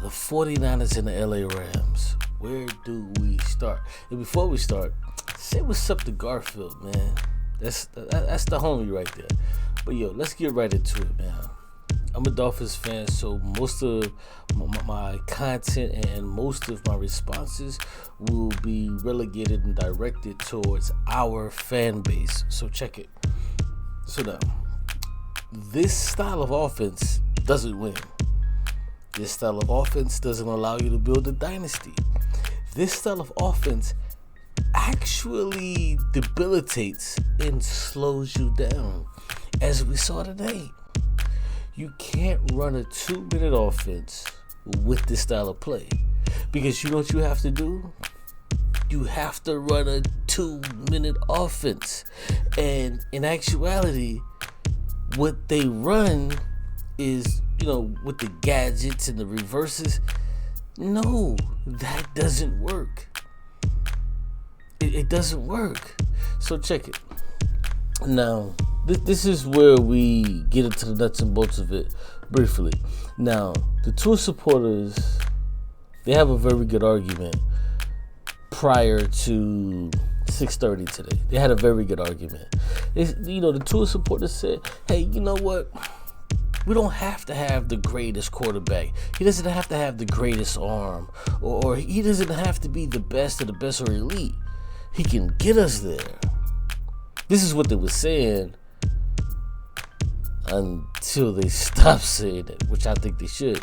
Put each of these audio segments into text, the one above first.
The 49ers and the LA Rams. Where do we start? And before we start, say what's up to Garfield, man. That's the homie right there. But yo, let's get right into it, man. I'm a Dolphins fan, so most of my content and most of my responses will be relegated and directed towards our fan base. So check it. So now, this style of offense doesn't win. This style of offense doesn't allow you to build a dynasty. This style of offense actually debilitates and slows you down, as we saw today. You can't run a 2-minute offense with this style of play, because you know what you have to do? You have to run a 2-minute offense. And in actuality, what they run is, with the gadgets and the reverses. No, that doesn't work. It doesn't work. So check it. Now, this is where we get into the nuts and bolts of it briefly. Now, the two supporters, they have a very good argument prior to 6:30 today. They had a very good argument. The two supporters said, hey, you know what? We don't have to have the greatest quarterback. He doesn't have to have the greatest arm, or he doesn't have to be the best of the best or elite. He can get us there. This is what they were saying until they stopped saying it, which I think they should,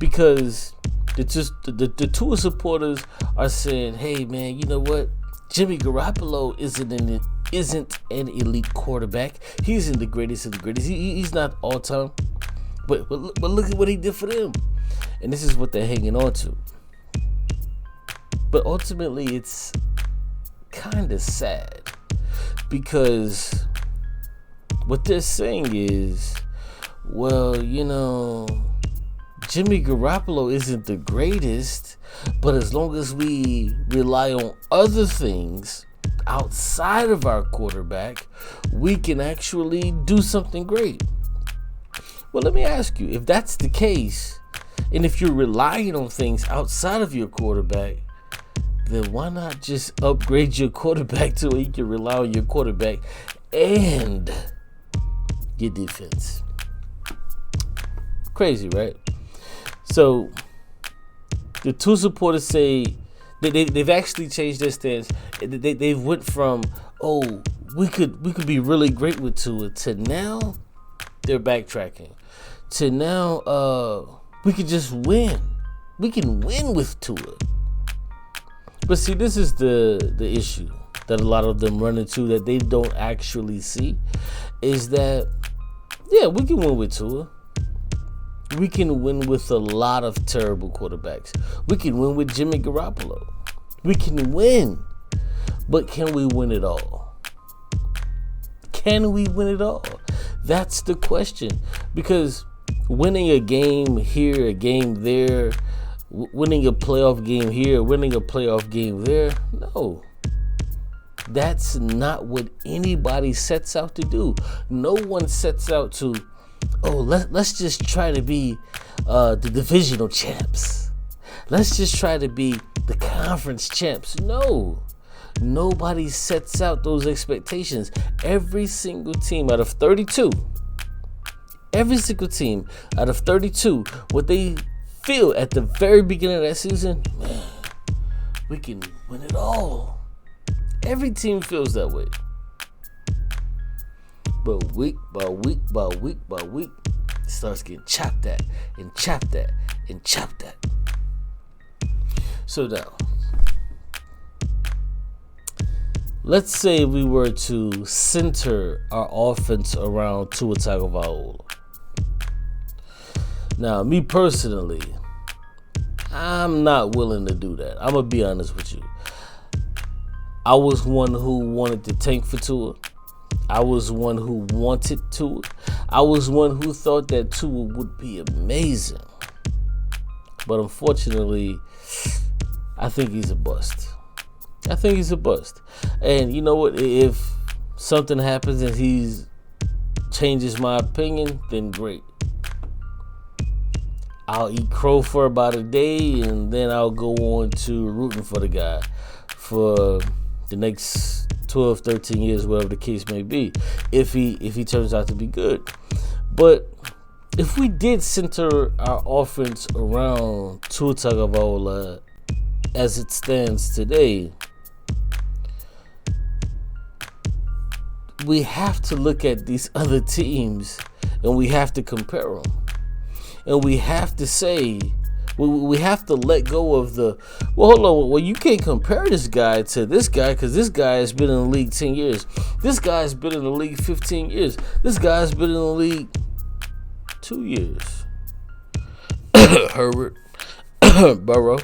because the two supporters are saying, hey man, you know what? Jimmy Garoppolo isn't an elite quarterback. He isn't the greatest of the greatest. He's not all time. But look at what he did for them. And this is what they're hanging on to. But ultimately, it's kind of sad, because what they're saying is, well, Jimmy Garoppolo isn't the greatest, but as long as we rely on other things outside of our quarterback, we can actually do something great. Well, let me ask you, if that's the case, and if you're relying on things outside of your quarterback, then why not just upgrade your quarterback to where you can rely on your quarterback and your defense? Crazy, right? So the two supporters say they've actually changed their stance. They've went from, we could be really great with Tua, to now they're backtracking, to now we could just win. We can win with Tua. But see, this is the issue that a lot of them run into that they don't actually see, is that, yeah, we can win with Tua. We can win with a lot of terrible quarterbacks. We can win with Jimmy Garoppolo. We can win. But can we win it all? Can we win it all? That's the question. Because winning a game here, a game there, winning a playoff game here, winning a playoff game there, no. That's not what anybody sets out to do. No one sets out to, let's just try to be the divisional champs. Let's just try to be the conference champs. No. Nobody sets out those expectations. Every single team out of 32, what they feel at the very beginning of that season, man, we can win it all. Every team feels that way. But week by week by week by week, it starts getting chopped at and chopped at and chopped at. So now, let's say we were to center our offense around Tua Tagovailoa. Now, me personally, I'm not willing to do that. I'm going to be honest with you. I was one who wanted to tank for Tua. I was one who wanted Tua. I was one who thought that Tua would be amazing. But unfortunately, I think he's a bust. And you know what? If something happens and he changes my opinion, then great. I'll eat crow for about a day, and then I'll go on to rooting for the guy for the next 12, 13 years, whatever the case may be, if he turns out to be good. But if we did center our offense around Tua Tagovailoa as it stands today, we have to look at these other teams and we have to compare them. And we have to say, we have to let go of the, well, hold on, well, you can't compare this guy to this guy because this guy has been in the league 10 years. This guy has been in the league 15 years. This guy has been in the league 2 years. Herbert, Burrow.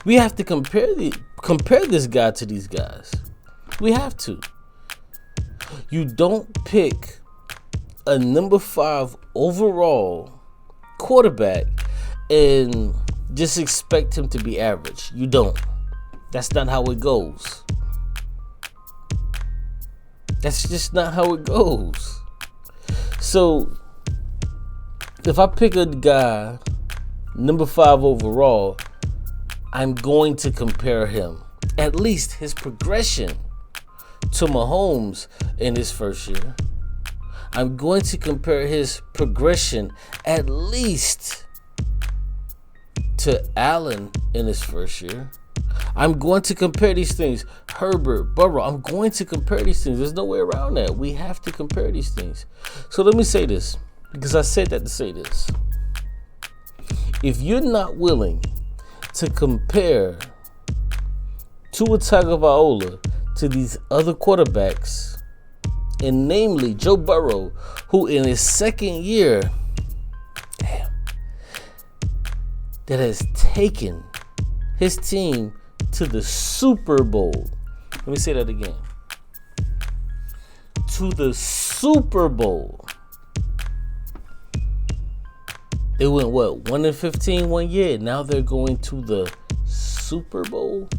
We have to compare this guy to these guys. We have to. You don't pick a number 5 overall quarterback and just expect him to be average. You don't. That's not how it goes. That's just not how it goes. So if I pick a guy number 5 overall, I'm going to compare him, at least his progression, to Mahomes in his first year. I'm going to compare his progression at least to Allen in his first year. I'm going to compare these things. Herbert, Burrow, I'm going to compare these things. There's no way around that. We have to compare these things. So let me say this, because I said that to say this. If you're not willing to compare Tua Tagovailoa to these other quarterbacks, and namely Joe Burrow, who in his second year, that has taken his team to the Super Bowl. Let me say that again. To the Super Bowl. They went, 1-15 one year. Now they're going to the Super Bowl.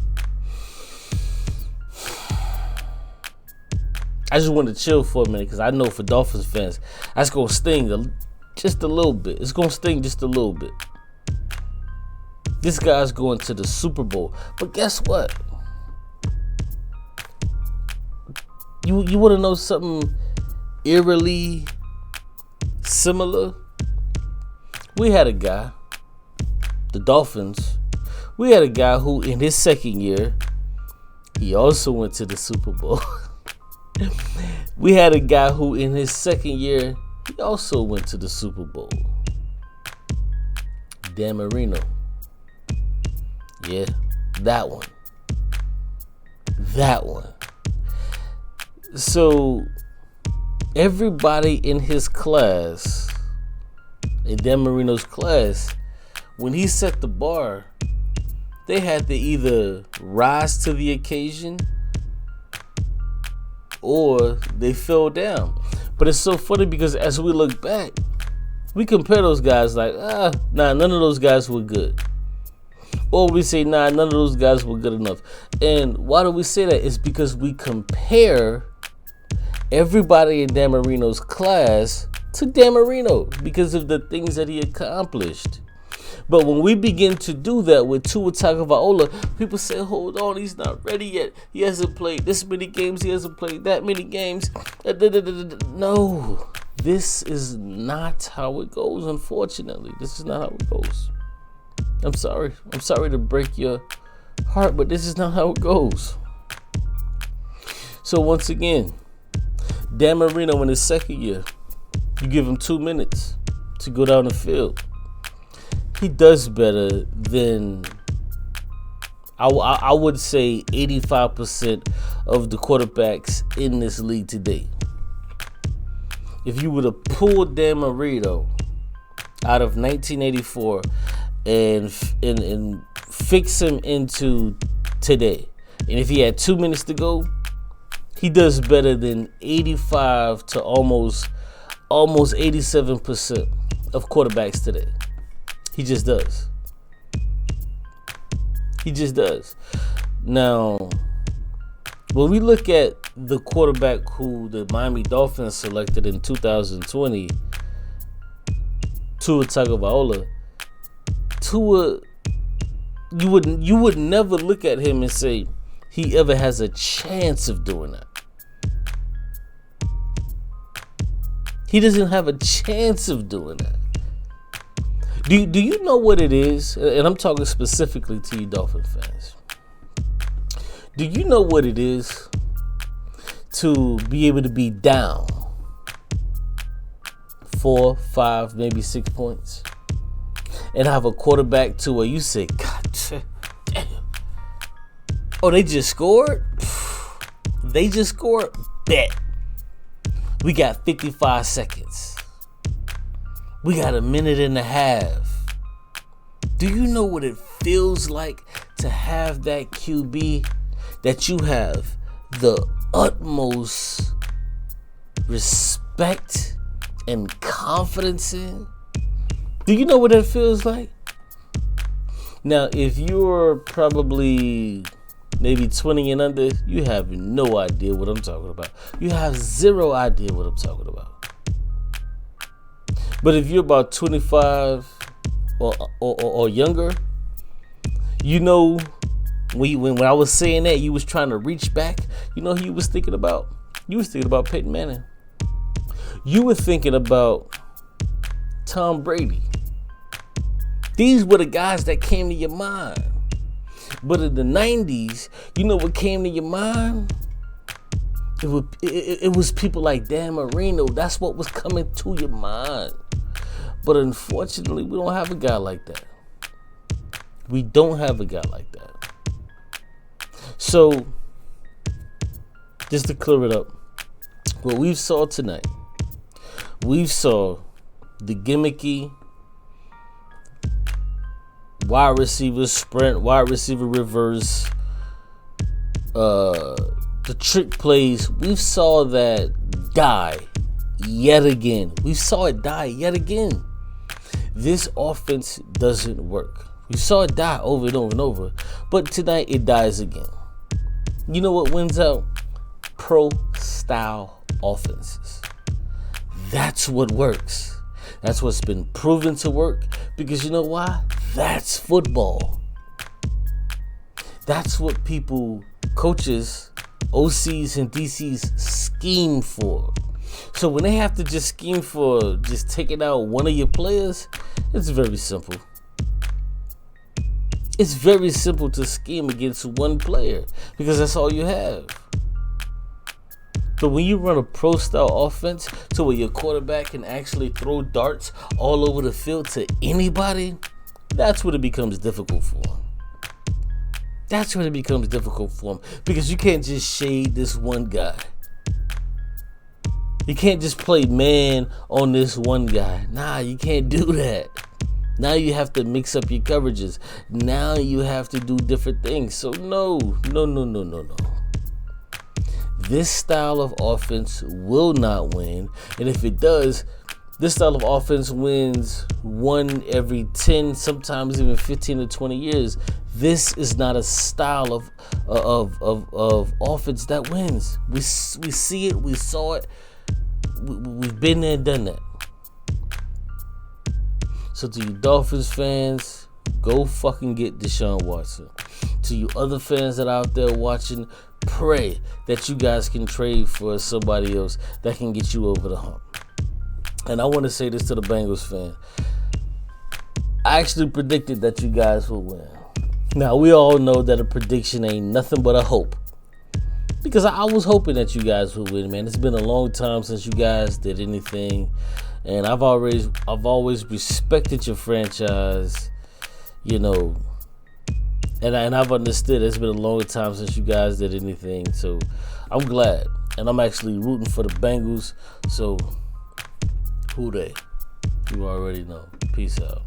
I just want to chill for a minute because I know for Dolphins fans, that's going to sting just a little bit. It's going to sting just a little bit. This guy's going to the Super Bowl. But guess what? You want to know something eerily similar? We had a guy, the Dolphins, we had a guy who in his second year, he also went to the Super Bowl. We had a guy who in his second year, he also went to the Super Bowl. Dan Marino. Yeah, that one. That one. So, everybody in his class, in Dan Marino's class, when he set the bar, they had to either rise to the occasion or they fell down. But it's so funny because as we look back, we compare those guys like, none of those guys were good. Or we say, none of those guys were good enough. And why do we say that? It's because we compare everybody in Dan Marino's class to Dan Marino because of the things that he accomplished. But when we begin to do that with Tua Tagovailoa, people say, hold on, he's not ready yet. He hasn't played this many games. He hasn't played that many games. No, this is not how it goes, unfortunately. This is not how it goes. I'm sorry. I'm sorry to break your heart, but this is not how it goes. So once again, Dan Marino in his second year, you give him 2 minutes to go down the field. He does better than, I would say, 85% of the quarterbacks in this league today. If you were to pull Dan Marino out of 1984 and fix him into today, and if he had 2 minutes to go, he does better than 85 to almost 87% of quarterbacks today. He just does. He just does. Now, when we look at the quarterback who the Miami Dolphins selected in 2020 Tua Tagovailoa, Tua, you would never look at him and say he ever has a chance of doing that. He doesn't have a chance of doing that. Do you know what it is? And I'm talking specifically to you Dolphin fans. Do you know what it is to be able to be down 4, 5, maybe 6 points and have a quarterback to where you say, God damn. Oh, they just scored? They just scored? Bet. We got 55 seconds. We got a minute and a half. Do you know what it feels like to have that QB that you have the utmost respect and confidence in? Do you know what that feels like? Now, if you're probably maybe 20 and under, you have no idea what I'm talking about. You have zero idea what I'm talking about. But if you're about 25 or younger, you know, when I was saying that, you was trying to reach back. You know who you was thinking about? You was thinking about Peyton Manning. You were thinking about Tom Brady. These were the guys that came to your mind. But in the 90s, you know what came to your mind? It was people like Dan Marino. That's what was coming to your mind. But unfortunately, we don't have a guy like that. We don't have a guy like that. So, just to clear it up, what we saw tonight, we saw the gimmicky wide receiver sprint, wide receiver reverse, the trick plays. We saw that die yet again. We saw it die yet again. This offense doesn't work. We saw it die over and over and over, but tonight it dies again. You know what wins out? Pro-style offenses. That's what works. That's what's been proven to work, because you know why? That's football. That's what people, coaches, OCs, and DCs scheme for. So when they have to just scheme for just taking out one of your players, it's very simple. It's very simple to scheme against one player because that's all you have. But when you run a pro-style offense to where your quarterback can actually throw darts all over the field to anybody, that's when it becomes difficult for him. That's when it becomes difficult for him, because you can't just shade this one guy. You can't just play man on this one guy. Nah, you can't do that. Now you have to mix up your coverages. Now you have to do different things. So no. This style of offense will not win. And if it does, this style of offense wins 1 every 10, sometimes even 15 to 20 years. This is not a style of offense that wins. We see it. We saw it. We've been there and done that. So to you Dolphins fans, go fucking get Deshaun Watson. To you other fans that are out there watching, pray that you guys can trade for somebody else that can get you over the hump. And I want to say this to the Bengals fan. I actually predicted that you guys would win. Now, we all know that a prediction ain't nothing but a hope. Because I was hoping that you guys would win, man. It's been a long time since you guys did anything. And I've always respected your franchise, you know. And I've understood it's been a long time since you guys did anything. So I'm glad. And I'm actually rooting for the Bengals. So who they? You already know. Peace out.